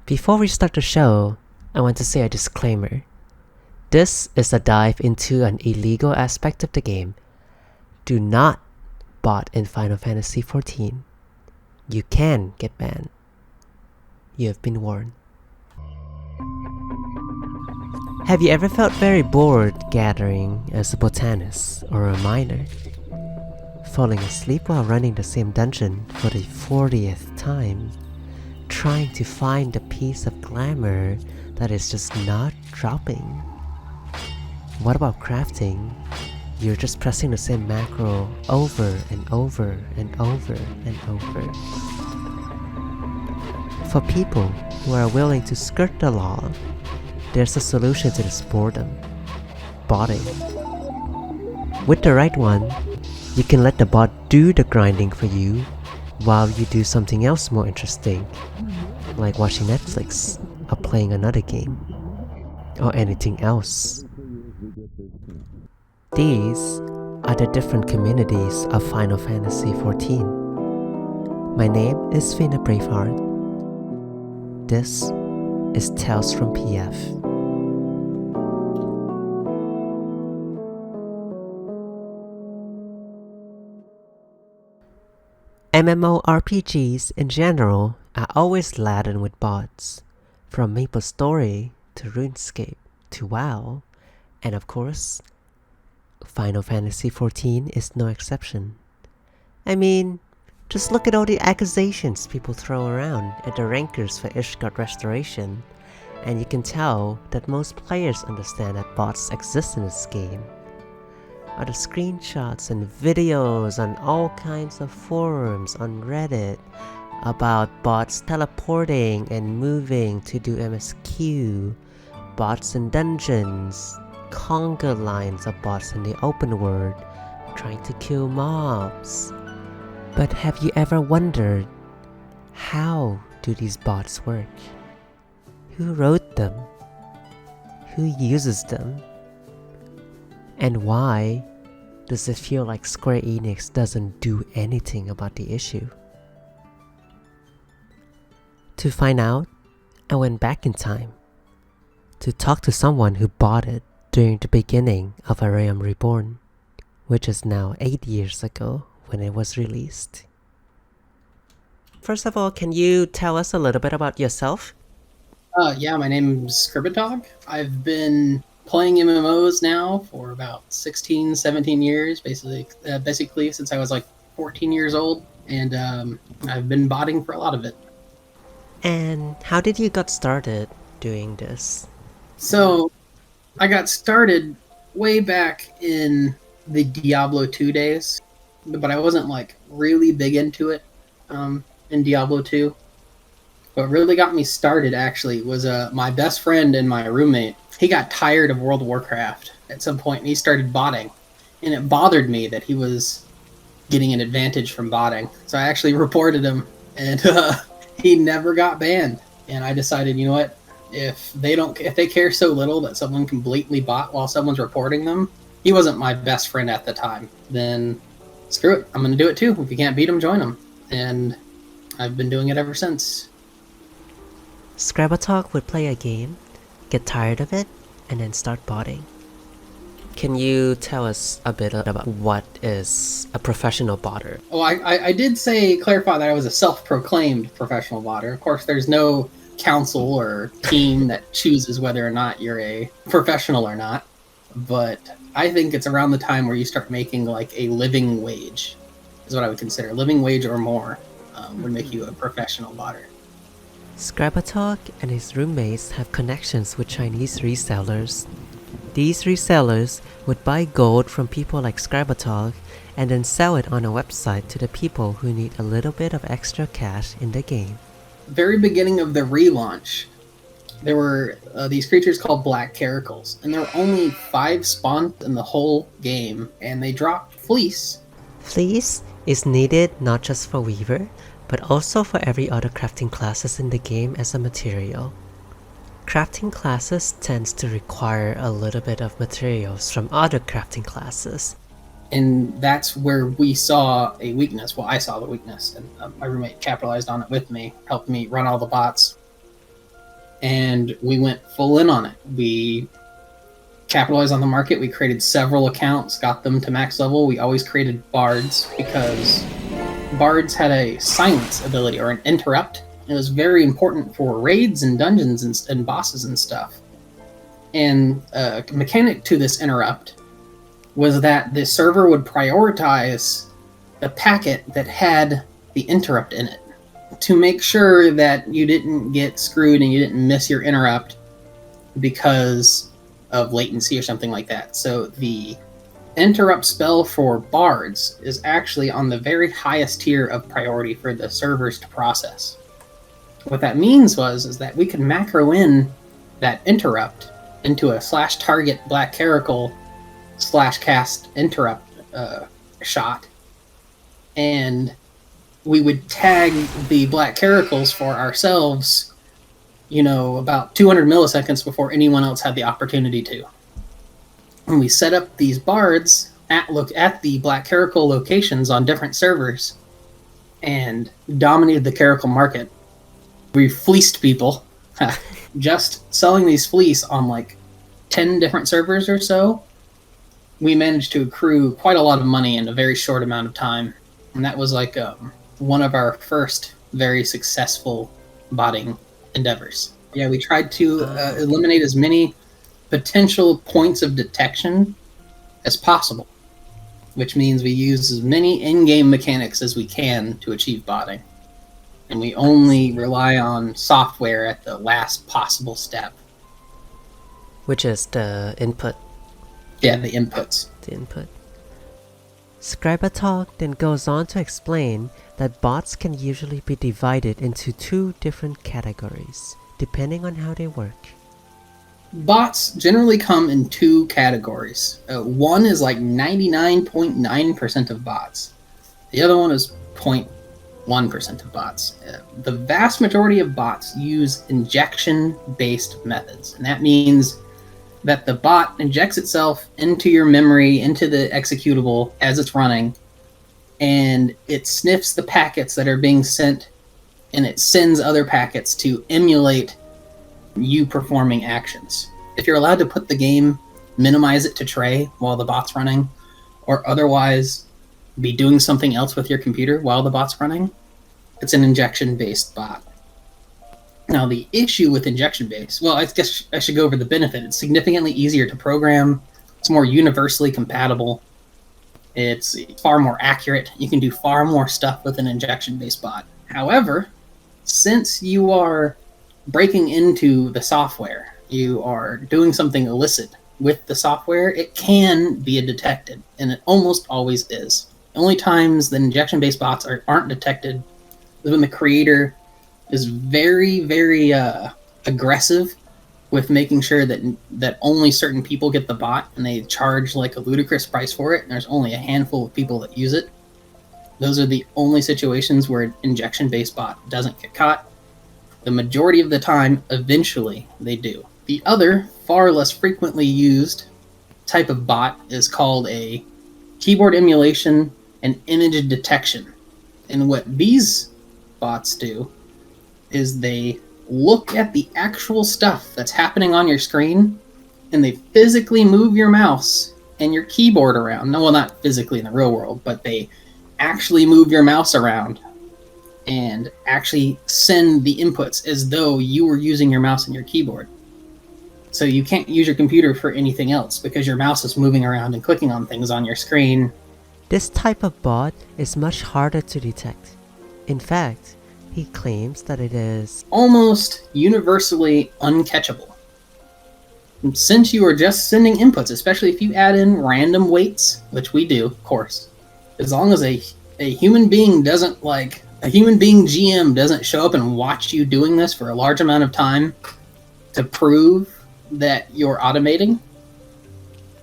Before we start the show, I want to say a disclaimer. This is a dive into an illegal aspect of the game. Do not bot in Final Fantasy XIV. You can get banned. You have been warned. Have you ever felt very bored gathering as a botanist or a miner? Falling asleep while running the same dungeon for the 40th time? Trying to find the piece of glamour that is just not dropping? What about crafting? You're just pressing the same macro over and over and over and over. For people who are willing to skirt the law, there's a solution to this boredom: botting. With the right one, you can let the bot do the grinding for you while you do something else more interesting, like watching Netflix or playing another game, or anything else. These are the different communities of Final Fantasy XIV. My name is Fina Braveheart. This is Tales from PF. MMORPGs in general are always laden with bots, from MapleStory to RuneScape to WoW, and of course, Final Fantasy XIV is no exception. I mean, just look at all the accusations people throw around at the rankers for Ishgard Restoration, and you can tell that most players understand that bots exist in this game. Are the screenshots and videos on all kinds of forums on Reddit about bots teleporting and moving to do MSQ, bots in dungeons, conga lines of bots in the open world trying to kill mobs. But have you ever wondered, how do these bots work? Who wrote them? Who uses them? And why does it feel like Square Enix doesn't do anything about the issue? To find out, I went back in time to talk to someone who bought it during the beginning of A Realm Reborn, which is now 8 years ago when it was released. First of all, can you tell us a little bit about yourself? Yeah, my name's Scrybatog. I've been playing MMOs now for about 16, 17 years, basically since I was like 14 years old, and I've been botting for a lot of it. And how did you get started doing this? So, I got started way back in the Diablo 2 days, but I wasn't like really big into it in Diablo 2. What really got me started actually was my best friend and my roommate. He got tired of World of Warcraft at some point and he started botting. And it bothered me that he was getting an advantage from botting. So I actually reported him and he never got banned. And I decided, you know what? If they care so little that someone can blatantly bot while someone's reporting them, he wasn't my best friend at the time, then screw it. I'm going to do it too. If you can't beat him, join him. And I've been doing it ever since. Scrybatog would play a game, get tired of it, and then start botting. Can you tell us a bit about what is a professional botter? Oh, I did clarify that I was a self-proclaimed professional botter. Of course, there's no council or team that chooses whether or not you're a professional or not. But I think it's around the time where you start making like a living wage, is what I would consider. Living wage or more would make you a professional botter. Scrybatog and his roommates have connections with Chinese resellers. These resellers would buy gold from people like Scrybatog and then sell it on a website to the people who need a little bit of extra cash in the game. Very beginning of the relaunch, there were these creatures called black caracals, and there were only 5 spawns in the whole game, and they dropped fleece. Fleece is needed not just for Weaver, but also for every other crafting classes in the game as a material. Crafting classes tends to require a little bit of materials from other crafting classes. And that's where we saw a weakness. Well, I saw the weakness, and my roommate capitalized on it with me, helped me run all the bots. and we went full in on it. We capitalized on the market. We created several accounts, got them to max level. We always created bards because bards had a silence ability or an interrupt. It was very important for raids and dungeons and bosses and stuff. And a mechanic to this interrupt was that the server would prioritize the packet that had the interrupt in it to make sure that you didn't get screwed and you didn't miss your interrupt because of latency or something like that. So the interrupt spell for bards is actually on the very highest tier of priority for the servers to process. What that means is that we could macro in that interrupt into a /target black caracal /cast interrupt shot, and we would tag the black caracals for ourselves, about 200 milliseconds before anyone else had the opportunity to. And we set up these bards look at the black caracal locations on different servers and dominated the caracal market. We fleeced people just selling these fleece on like 10 different servers or so. We managed to accrue quite a lot of money in a very short amount of time. And that was like one of our first very successful botting endeavors. Yeah, we tried to eliminate as many potential points of detection as possible, which means we use as many in-game mechanics as we can to achieve botting. And we only rely on software at the last possible step. Which is the input. Yeah, the inputs. The input. Scrybatog then goes on to explain that bots can usually be divided into two different categories, depending on how they work. Bots generally come in two categories. One is like 99.9% of bots. The other one is 0.1% of bots. The vast majority of bots use injection-based methods, and that means that the bot injects itself into your memory, into the executable as it's running, and it sniffs the packets that are being sent, and it sends other packets to emulate you performing actions. If you're allowed to put the game, minimize it to tray while the bot's running, or otherwise be doing something else with your computer while the bot's running, it's an injection-based bot. Now, the issue with injection-based, well, I guess I should go over the benefit. It's significantly easier to program. It's more universally compatible. It's far more accurate. You can do far more stuff with an injection-based bot. However, since you are breaking into the software, you are doing something illicit with the software, it can be detected, and it almost always is. The only times that injection-based bots aren't detected is when the creator is very, very aggressive with making sure that only certain people get the bot, and they charge like a ludicrous price for it, and there's only a handful of people that use it. Those are the only situations where an injection-based bot doesn't get caught. The majority of the time, eventually, they do. The other, far less frequently used type of bot is called a keyboard emulation and image detection. And what these bots do is they look at the actual stuff that's happening on your screen, and they physically move your mouse and your keyboard around. No, well, not physically in the real world, but they actually move your mouse around and actually send the inputs as though you were using your mouse and your keyboard. So you can't use your computer for anything else because your mouse is moving around and clicking on things on your screen. This type of bot is much harder to detect. In fact, he claims that it is almost universally uncatchable. Since you are just sending inputs, especially if you add in random weights, which we do, of course, as long as a human being doesn't a human being GM doesn't show up and watch you doing this for a large amount of time to prove that you're automating,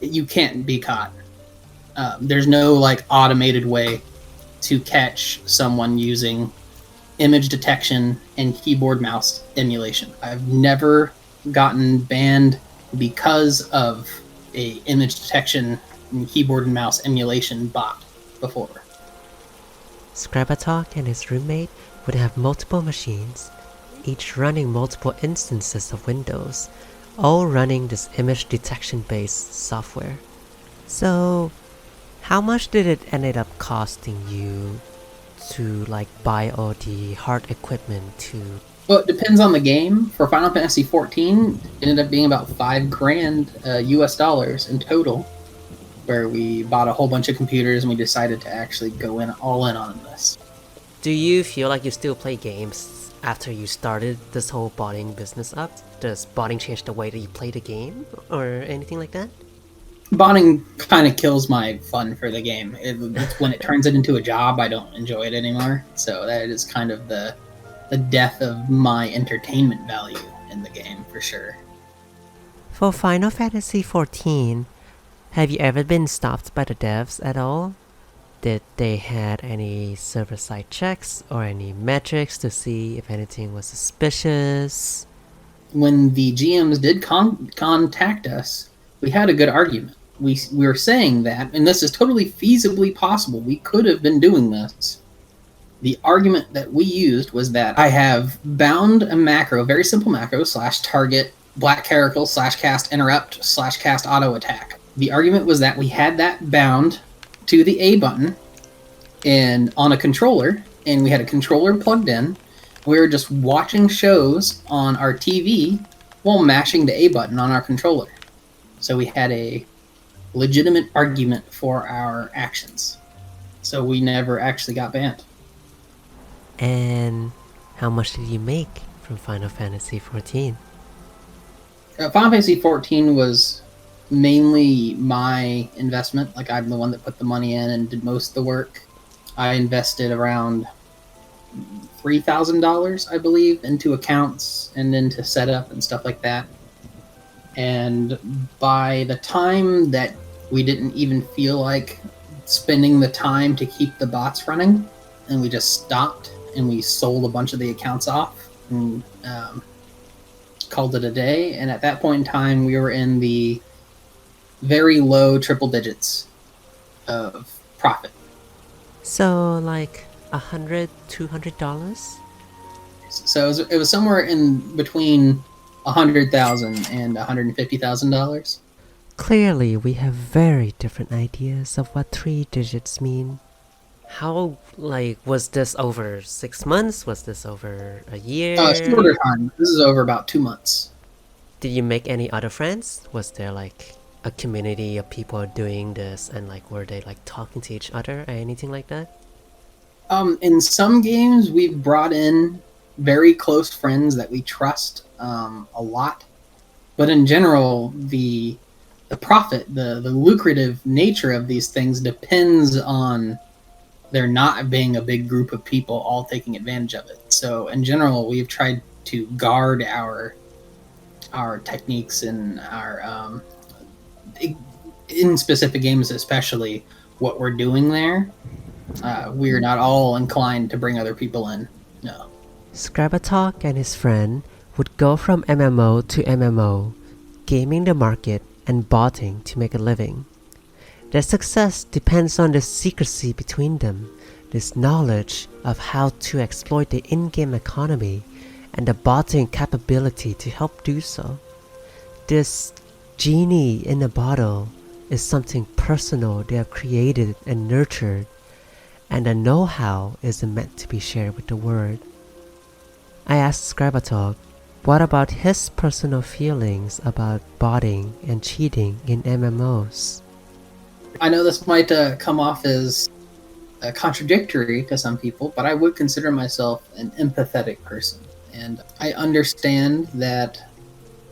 you can't be caught. There's no automated way to catch someone using image detection and keyboard mouse emulation. I've never gotten banned because of a image detection and keyboard and mouse emulation bot before. Scrybatog and his roommate would have multiple machines, each running multiple instances of Windows, all running this image detection based software. So, how much did it ended up costing you to like buy all the hard equipment to? Well, it depends on the game. For Final Fantasy XIV, it ended up being about $5,000 US dollars in total, where we bought a whole bunch of computers and we decided to actually go in all in on this. Do you feel like you still play games after you started this whole botting business up? Does botting change the way that you play the game or anything like that? Botting kind of kills my fun for the game. It's when it turns it into a job, I don't enjoy it anymore. So that is kind of the death of my entertainment value in the game, for sure. For Final Fantasy XIV, have you ever been stopped by the devs at all? Did they had any server-side checks or any metrics to see if anything was suspicious? When the GMs did contact us, we had a good argument. We were saying that, and this is totally feasibly possible, we could have been doing this. The argument that we used was that I have bound a macro, very simple macro, /target, black caracal, /cast interrupt, /cast auto attack. The argument was that we had that bound to the A button and on a controller, and we had a controller plugged in. We were just watching shows on our TV while mashing the A button on our controller. So we had a legitimate argument for our actions. So we never actually got banned. And how much did you make from Final Fantasy XIV? Final Fantasy XIV was mainly my investment. Like, I'm the one that put the money in and did most of the work. I invested around $3,000, I believe, into accounts and into setup and stuff like that. And by the time that we didn't even feel like spending the time to keep the bots running, and we just stopped and we sold a bunch of the accounts off and called it a day. And at that point in time, we were in the very low triple digits of profit. So like $100, $200? So it was somewhere in between $100,000 and $150,000. Clearly, we have very different ideas of what 3 digits mean. How, like, was this over 6 months? Was this over a year? Shorter time. This is over about 2 months. Did you make any other friends? Was there like a community of people doing this, and like were they like talking to each other or anything like that? In some games, we've brought in very close friends that we trust a lot. But in general, the profit, the lucrative nature of these things depends on there not being a big group of people all taking advantage of it. So in general, we've tried to guard our techniques and our in specific games, especially what we're doing there. We're not all inclined to bring other people in. No. Scrybatog and his friend would go from MMO to MMO, gaming the market and botting to make a living. Their success depends on the secrecy between them, this knowledge of how to exploit the in-game economy, and the botting capability to help do so. This genie in a bottle is something personal they have created and nurtured, and the know-how isn't meant to be shared with the world. I asked Scrybatog, what about his personal feelings about botting and cheating in MMOs? I know this might come off as contradictory to some people, but I would consider myself an empathetic person. And I understand that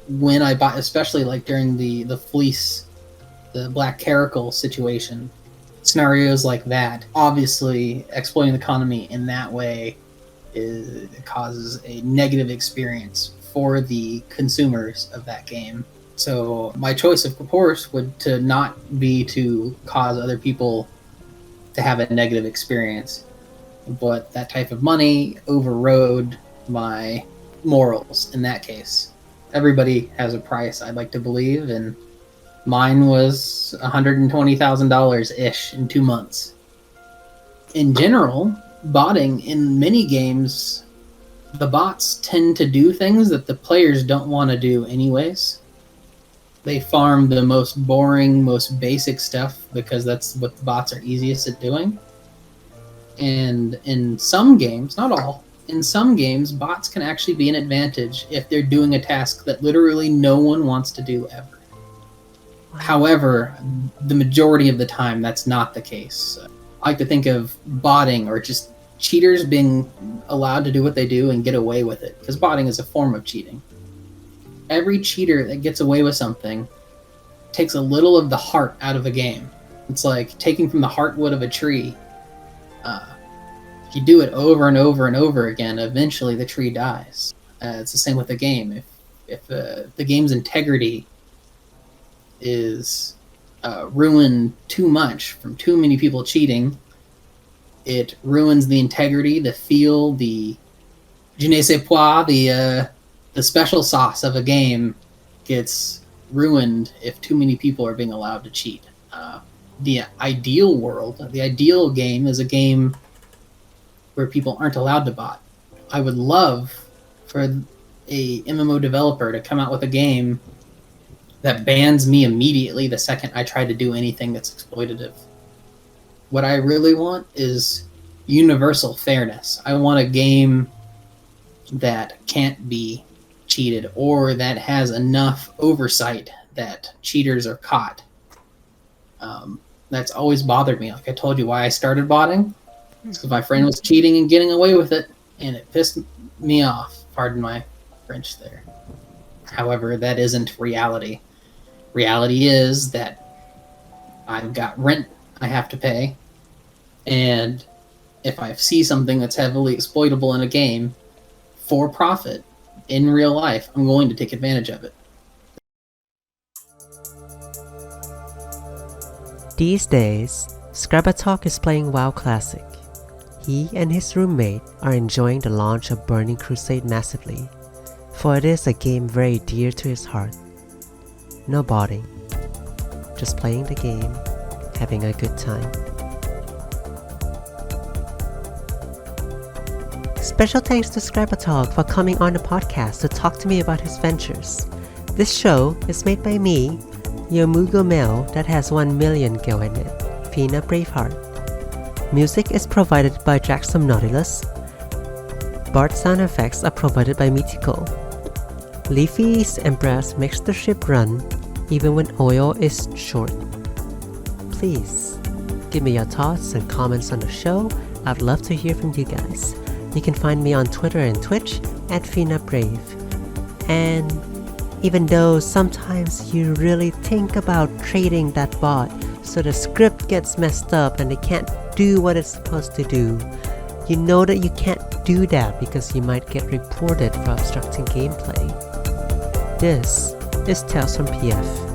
when I buy, especially like during the fleece, the black caracal situation, scenarios like that, obviously exploiting the economy in that way causes a negative experience for the consumers of that game. So my choice, of course, would to not be to cause other people to have a negative experience. But that type of money overrode my morals in that case. Everybody has a price, I'd like to believe, and mine was $120,000-ish in 2 months. In general, botting in many games the bots tend to do things that the players don't want to do anyways. They farm the most boring, most basic stuff because that's what the bots are easiest at doing. And in some games, not all, in some games, bots can actually be an advantage if they're doing a task that literally no one wants to do ever. However, the majority of the time, that's not the case. I like to think of botting or just cheaters being allowed to do what they do and get away with it, because botting is a form of cheating. Every cheater that gets away with something takes a little of the heart out of a game. It's like taking from the heartwood of a tree. If you do it over and over and over again, eventually the tree dies. It's the same with the game. If the game's integrity is ruined too much from too many people cheating, it ruins the integrity, the feel, the je ne sais quoi, the special sauce of a game gets ruined if too many people are being allowed to cheat. The ideal world, the ideal game is a game where people aren't allowed to bot. I would love for a MMO developer to come out with a game that bans me immediately the second I try to do anything that's exploitative. What I really want is universal fairness. I want a game that can't be cheated or that has enough oversight that cheaters are caught. That's always bothered me. Like I told you why I started botting. It's because my friend was cheating and getting away with it, and it pissed me off. Pardon my French there. However, that isn't reality. Reality is that I've got rent I have to pay, and if I see something that's heavily exploitable in a game for profit in real life, I'm going to take advantage of it. These days, Scrybatog is playing WoW Classic. He and his roommate are enjoying the launch of Burning Crusade massively, for it is a game very dear to his heart. No botting, just playing the game, having a good time. Special thanks to Scrybatog for coming on the podcast to talk to me about his ventures. This show is made by me, your Moogle male that has 1 million gil in it, Fina Braveheart. Music is provided by Jackson Nautilus. Bard sound effects are provided by Mythical. Leafy's and Brass makes the ship run even when oil is short. Please give me your thoughts and comments on the show. I'd love to hear from you guys. You can find me on Twitter and Twitch at FinaBrave. And even though sometimes you really think about trading that bot so the script gets messed up and they can't do what it's supposed to do, you know that you can't do that because you might get reported for obstructing gameplay. This is Tales from PF.